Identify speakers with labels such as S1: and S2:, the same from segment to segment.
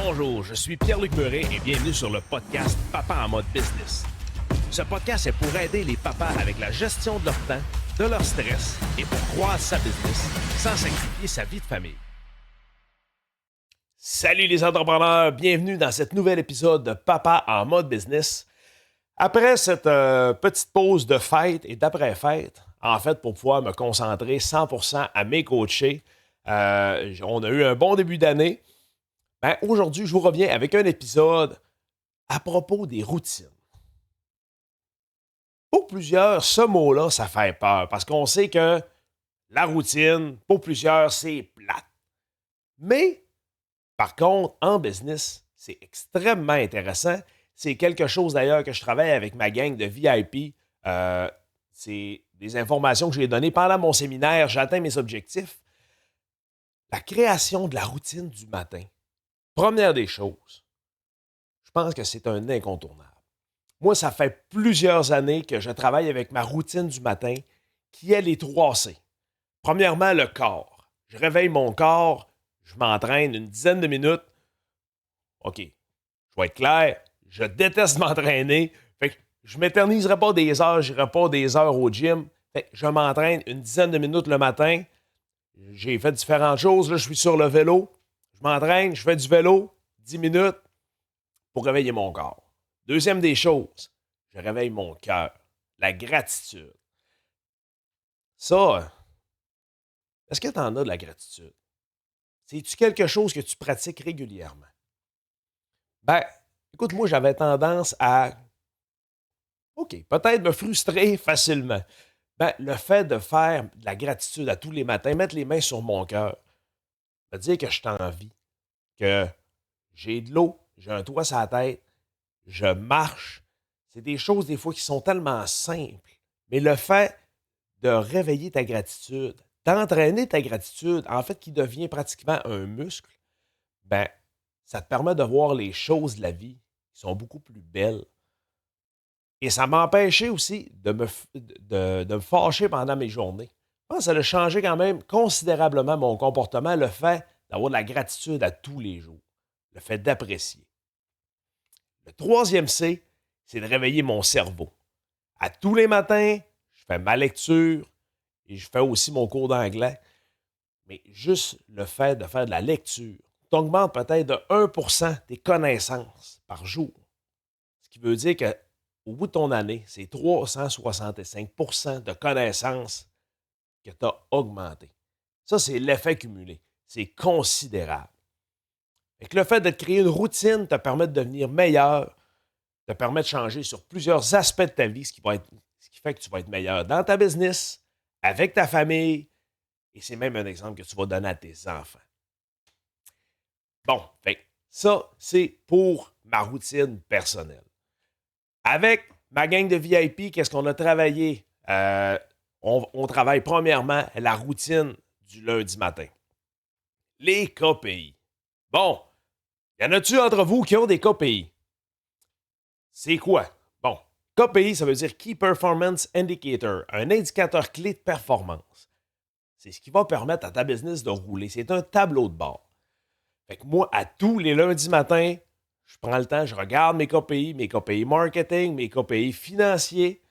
S1: Bonjour, je suis Pierre-Luc Meuret et bienvenue sur le podcast Papa en mode business. Ce podcast est pour aider les papas avec la gestion de leur temps, de leur stress et pour croître sa business sans sacrifier sa vie de famille. Salut les entrepreneurs, bienvenue dans cet nouvel épisode de Papa en mode business. Après cette petite pause de fête et d'après-fête, en fait, pour pouvoir me concentrer 100% à mes coachés, on a eu un bon début d'année. Aujourd'hui, je vous reviens avec un épisode à propos des routines. Pour plusieurs, ce mot-là, ça fait peur parce qu'on sait que la routine, pour plusieurs, c'est plate. Mais, par contre, en business, c'est extrêmement intéressant. C'est quelque chose d'ailleurs que je travaille avec ma gang de VIP. C'est des informations que j'ai données pendant mon séminaire. J'atteins mes objectifs. La création de la routine du matin. Première des choses, je pense que c'est un incontournable. Moi, ça fait plusieurs années que je travaille avec ma routine du matin qui est les 3 C. Premièrement, le corps. Je réveille mon corps, je m'entraîne une dizaine de minutes. OK, je vais être clair, je déteste m'entraîner. Fait que je ne m'éterniserai pas des heures, je n'irai pas des heures au gym. Fait que je m'entraîne une dizaine de minutes le matin. J'ai fait différentes choses. Là, je suis sur le vélo. Je m'entraîne, je fais du vélo, 10 minutes pour réveiller mon corps. Deuxième des choses, je réveille mon cœur. La gratitude. Ça, est-ce que tu en as de la gratitude? C'est-tu quelque chose que tu pratiques régulièrement? Écoute, moi, j'avais tendance à, peut-être me frustrer facilement. Le fait de faire de la gratitude à tous les matins, mettre les mains sur mon cœur, veut dire que je t'en vie, que j'ai de l'eau, j'ai un toit sur la tête, je marche. C'est des choses des fois qui sont tellement simples. Mais le fait de réveiller ta gratitude, d'entraîner ta gratitude, en fait, qui devient pratiquement un muscle, ça te permet de voir les choses de la vie qui sont beaucoup plus belles. Et ça m'empêchait aussi de me fâcher pendant mes journées. Je pense que ça a changé quand même considérablement mon comportement, le fait d'avoir de la gratitude à tous les jours, le fait d'apprécier. Le troisième C, c'est de réveiller mon cerveau. À tous les matins, je fais ma lecture et je fais aussi mon cours d'anglais. Mais juste le fait de faire de la lecture, tu augmentes peut-être de 1% tes connaissances par jour. Ce qui veut dire qu'au bout de ton année, c'est 365% de connaissances que tu as augmenté. Ça, c'est l'effet cumulé. C'est considérable. Et que le fait de te créer une routine te permet de devenir meilleur, te permet de changer sur plusieurs aspects de ta vie, ce qui fait que tu vas être meilleur dans ta business, avec ta famille, et c'est même un exemple que tu vas donner à tes enfants. Bon, ça, c'est pour ma routine personnelle. Avec ma gang de VIP, qu'est-ce qu'on a travaillé? On travaille premièrement la routine du lundi matin. Les KPI. Bon, y en a-tu entre vous qui ont des KPI? C'est quoi? Bon, KPI, ça veut dire Key Performance Indicator, un indicateur clé de performance. C'est ce qui va permettre à ta business de rouler. C'est un tableau de bord. Fait que moi, à tous les lundis matins, je prends le temps, je regarde mes KPI marketing, mes KPI financiers,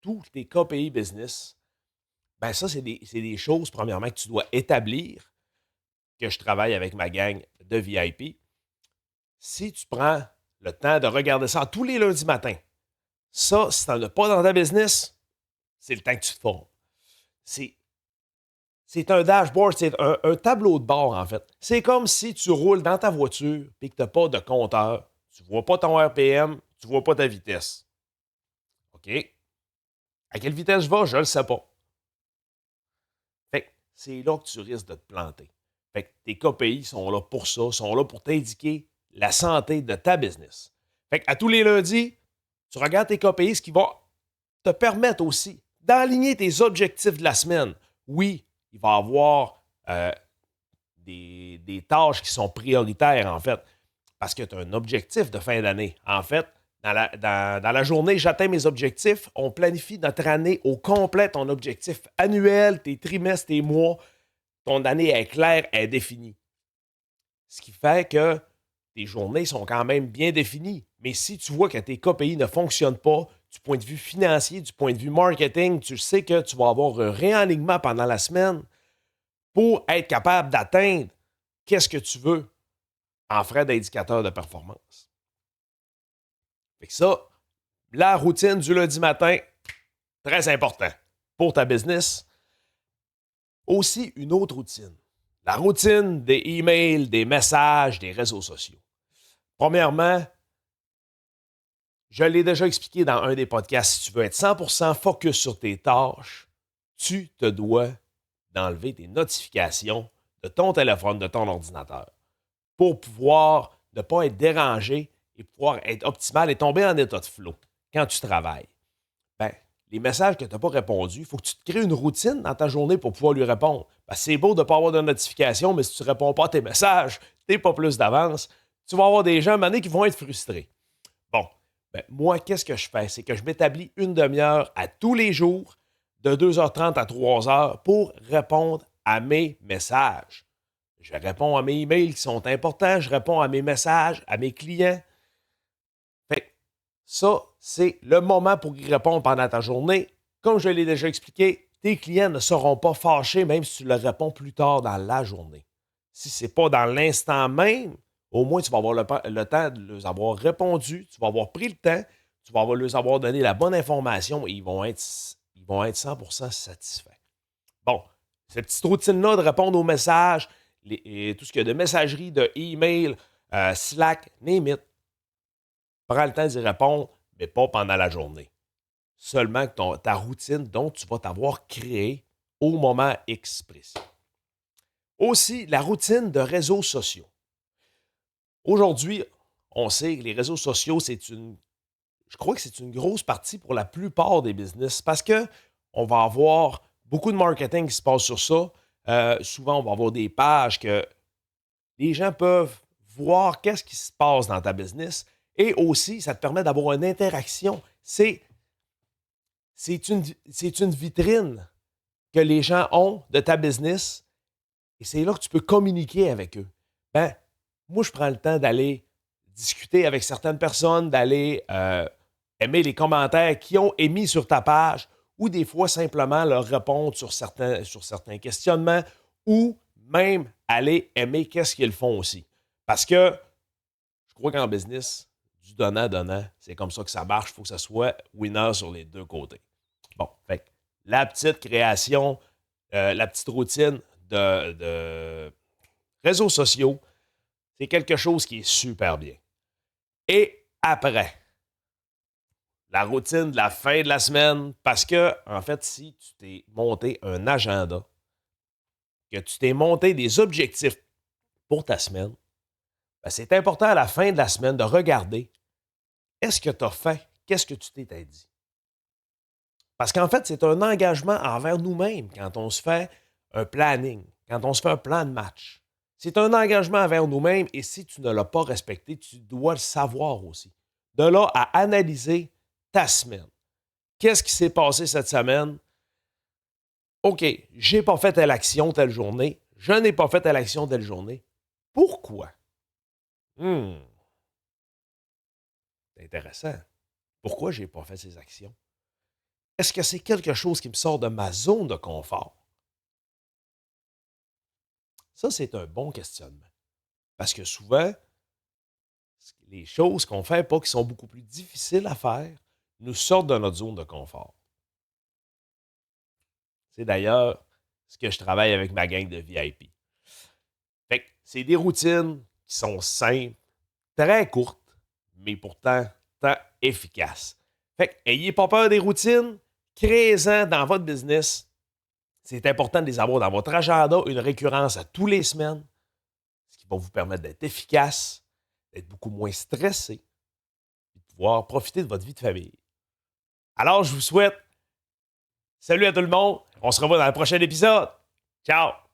S1: tous tes KPI business. Ça, c'est des choses, premièrement, que tu dois établir, que je travaille avec ma gang de VIP. Si tu prends le temps de regarder ça tous les lundis matins, ça, si tu n'en as pas dans ta business, c'est le temps que tu te formes. C'est un dashboard, c'est un tableau de bord, en fait. C'est comme si tu roules dans ta voiture et que tu n'as pas de compteur. Tu ne vois pas ton RPM, tu ne vois pas ta vitesse. OK? À quelle vitesse je vais, je ne le sais pas. Fait que c'est là que tu risques de te planter. Fait que tes KPI sont là pour ça, sont là pour t'indiquer la santé de ta business. Fait qu'à tous les lundis, tu regardes tes KPI, ce qui va te permettre aussi d'aligner tes objectifs de la semaine. Oui, il va y avoir des tâches qui sont prioritaires, en fait, parce que tu as un objectif de fin d'année. En fait, dans la journée, j'atteins mes objectifs. On planifie notre année au complet, ton objectif annuel, tes trimestres, tes mois. Ton année est claire, est définie. Ce qui fait que tes journées sont quand même bien définies. Mais si tu vois que tes KPI ne fonctionnent pas, du point de vue financier, du point de vue marketing, tu sais que tu vas avoir un réalignement pendant la semaine pour être capable d'atteindre qu'est-ce que tu veux en frais d'indicateur de performance. Fait que ça, la routine du lundi matin, très important pour ta business. Aussi, une autre routine. La routine des emails, des messages, des réseaux sociaux. Premièrement, je l'ai déjà expliqué dans un des podcasts, si tu veux être 100% focus sur tes tâches, tu te dois d'enlever tes notifications de ton téléphone, de ton ordinateur, pour pouvoir ne pas être dérangé et pouvoir être optimal et tomber en état de flow quand tu travailles. Ben, les messages que tu n'as pas répondus, il faut que tu te crées une routine dans ta journée pour pouvoir lui répondre. Ben, c'est beau de ne pas avoir de notification, mais si tu ne réponds pas à tes messages, tu n'es pas plus d'avance, tu vas avoir des gens à un moment donné qui vont être frustrés. Bon, ben, moi, qu'est-ce que je fais? C'est que je m'établis une demi-heure à tous les jours, de 2h30 à 3h, pour répondre à mes messages. Je réponds à mes emails qui sont importants, je réponds à mes messages, à mes clients. Fait que ça, c'est le moment pour y répondre pendant ta journée. Comme je l'ai déjà expliqué, tes clients ne seront pas fâchés même si tu leur réponds plus tard dans la journée. Si ce n'est pas dans l'instant même, au moins tu vas avoir le temps de leur avoir répondu, tu vas avoir pris le temps, tu vas leur avoir donné la bonne information et ils vont être 100% satisfaits. Bon, cette petite routine-là de répondre aux messages, tout ce qu'il y a de messagerie, de email, Slack, name it, prends le temps d'y répondre, mais pas pendant la journée. Seulement ta routine dont tu vas t'avoir créé au moment X précis. Aussi, la routine de réseaux sociaux. Aujourd'hui, on sait que les réseaux sociaux, je crois que c'est une grosse partie pour la plupart des business parce qu'on va avoir beaucoup de marketing qui se passe sur ça. Souvent, on va avoir des pages que les gens peuvent voir qu'est-ce qui se passe dans ta business et aussi, ça te permet d'avoir une interaction. C'est une vitrine que les gens ont de ta business et c'est là que tu peux communiquer avec eux. Ben, moi, je prends le temps d'aller discuter avec certaines personnes, d'aller aimer les commentaires qu'ils ont émis sur ta page ou des fois simplement leur répondre sur certains questionnements ou même aller aimer qu'est-ce qu'ils font aussi. Parce que je crois qu'en business, du donnant-donnant, c'est comme ça que ça marche. Il faut que ça soit winner sur les deux côtés. Bon, fait que la petite création, la petite routine de réseaux sociaux, c'est quelque chose qui est super bien. Et après, la routine de la fin de la semaine, parce que, en fait, si tu t'es monté un agenda, que tu t'es monté des objectifs pour ta semaine, ben c'est important à la fin de la semaine de regarder est-ce que tu as fait, qu'est-ce que tu t'es dit. Parce qu'en fait, c'est un engagement envers nous-mêmes quand on se fait un planning, quand on se fait un plan de match. C'est un engagement envers nous-mêmes et si tu ne l'as pas respecté, tu dois le savoir aussi. De là à analyser ta semaine. Qu'est-ce qui s'est passé cette semaine? OK, j'ai pas fait telle action telle journée. Je n'ai pas fait telle action telle journée. Pourquoi? C'est intéressant. Pourquoi je n'ai pas fait ces actions? Est-ce que c'est quelque chose qui me sort de ma zone de confort? Ça, c'est un bon questionnement. Parce que souvent, les choses qu'on ne fait pas, qui sont beaucoup plus difficiles à faire, nous sortent de notre zone de confort. C'est d'ailleurs ce que je travaille avec ma gang de VIP. Fait que c'est des routines qui sont simples, très courtes, mais pourtant efficaces. Fait que ayez pas peur des routines, créez-en dans votre business. C'est important de les avoir dans votre agenda, une récurrence à tous les semaines, ce qui va vous permettre d'être efficace, d'être beaucoup moins stressé, et de pouvoir profiter de votre vie de famille. Alors, je vous souhaite salut à tout le monde. On se revoit dans le prochain épisode. Ciao!